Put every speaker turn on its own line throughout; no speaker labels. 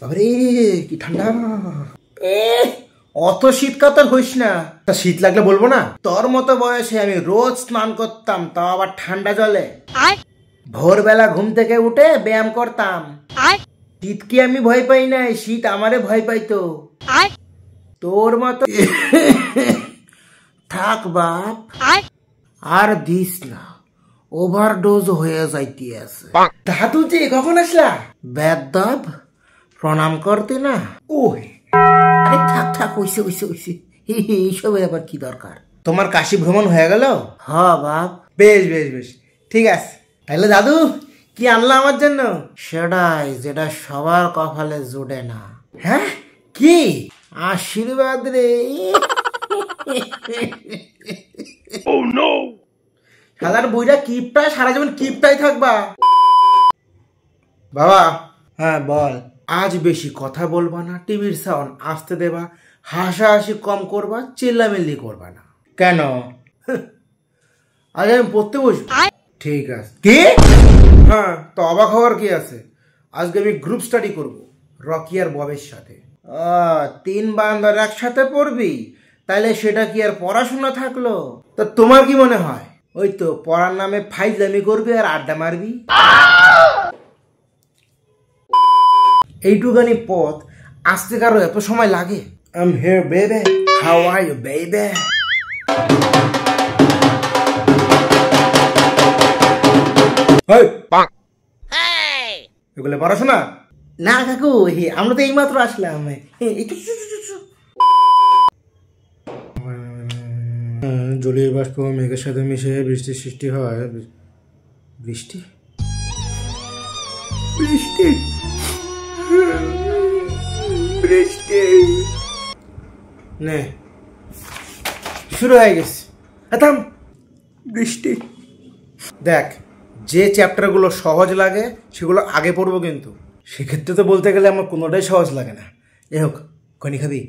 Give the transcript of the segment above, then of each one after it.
বাবারে কি ঠান্ডা। অত শীত কাতর হইস না, তা শীত লাগলে বলবো না? তোর মতো বয়সে আমি রোজ স্নান করতাম, তাও আবার ঠান্ডা জলে। ভোরবেলা ঘুম থেকে উঠে ব্যায়াম করতাম। শীত কি আমি ভয় পাই নাই, শীত আমারে ভয় পাইতো। তোর মতো থাক বাপ, আর দিস না, ওভারডোজ হয়ে যাইতে আছে। দাদু যে কখন আসলা? বেদব প্রণাম করতে না? ওই আরে থাক থাক, হইছে হইছে হইছে, এইসবের আবার কি দরকার? তোমার কাশি ভ্রমণ হয়ে গেল? হ্যাঁ বাপ, বেশ বেশ বেশ, ঠিক আছে। তাহলে দাদু কি আনলা আমার জন্য? সেটাই যেটা সবার কপালে জুটে না। হ্যাঁ কি? আশীর্বাদ রে। শালার বইরা কিপটা, সারা জীবন কিপটাই থাকবা। বাবা হ্যাঁ বল। আজ বেশি কথা বলবা না, টিভির সাউন্ড আসতে দেবা, হাসাহাসি কম করবা, চিল্লামিল্লি করবা না। কেন? আজ আমি পড়তে বসবো। ঠিক আছে। কি? হ্যাঁ তো অবাক হওয়ার কি আছে? আজকে আমি গ্রুপ স্টাডি করব রকি আর ববের সাথে। তিন বান্দর একসাথে পড়বি, তাইলে সেটা কি আর পড়াশোনা থাকলো? তা তোমার কি মনে হয় ওই তো পড়ার নামে ফাইজলামি করবি আর আড্ডা মারবি? এইটুকানি পথ আসতে কারো এত সময় লাগে? I'm here baby, how are you baby? এগুলো পড়াশোনা না কাকু, আমরা তো এইমাত্র আসলাম। জলীয় বাষ্প মেঘের সাথে মিশে বৃষ্টির সৃষ্টি হয়। বৃষ্টি বৃষ্টি বৃষ্টি নে শুরু হয়ে গেছে। বৃষ্টি দেখ, যে চ্যাপ্টারগুলো সহজ লাগে সেগুলো আগে পড়বো, কিন্তু সেক্ষেত্রে তো বলতে গেলে আমার কোনোটাই সহজ লাগে না। যাই হোক, খনি খাবি?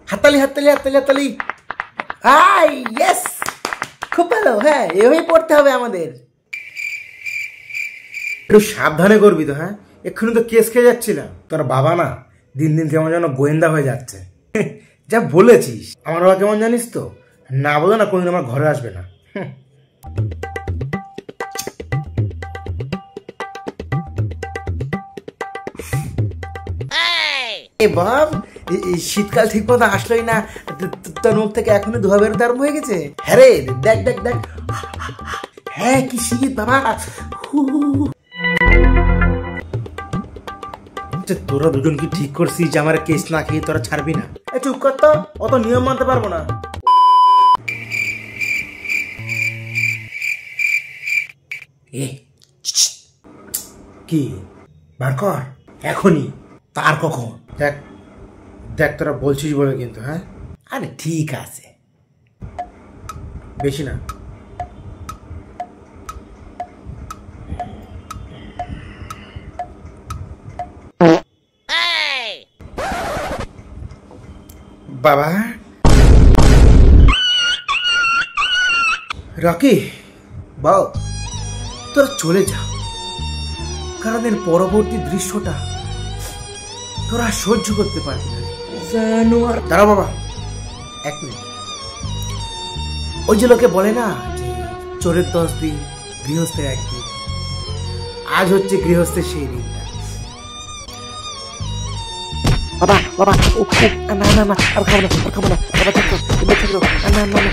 হাততালি হাততালি হাততালি হাততালি। ইয়েস, খুব ভালো। হ্যাঁ এভাবেই পড়তে হবে আমাদের। একটু সাবধানে করবি তো। হ্যাঁ এক্ষুনি তো কেস খেয়ে যাচ্ছিলাম। তোর বাবা না দিন দিন কেমন যেন গোয়েন্দা হয়ে যাচ্ছে। যা বলেছিস। আমার বাবা কেমন জানিস তো? না বলো না কোনদিন আমার ঘরে আসবে না। বাব, শীতকাল ঠিক মতো আসলোই না, তোর মুখ থেকে এখনই ধোয়া বেরোতে আরম্ভ হয়ে গেছে। হ্যাঁ রে, দেখ দেখ দেখ, হ্যাঁ কি শীত বাবা। তোরা দুজন কি ঠিক করছিস যে আমার কেস না খেয়ে তোরা ছাড়বি না? চুপ কর তো, অত নিয়ম মানতে পারবো না। কি বার কর এখনই, তার কখন? দেখ দেখ, তোরা বলছিস বলে কিন্তু। হ্যাঁ আরে ঠিক আছে, বেশি না। বাবা রকি বাও, তোরা চলে যা, কারণ এর পরবর্তী দৃশ্যটা তোরা সহ্য করতে পারবি না। দাঁড়াও বাবা, এক মিনিট। ওই যে লোকে বলে না যে চোরের 10 দিন গৃহস্থের 1 দিন, আজ হচ্ছে গৃহস্থের সেই দিনটা। বাবা বাবা, না না না, আর খাবো না, আর খাবো না, বাবা থাকো, না না না।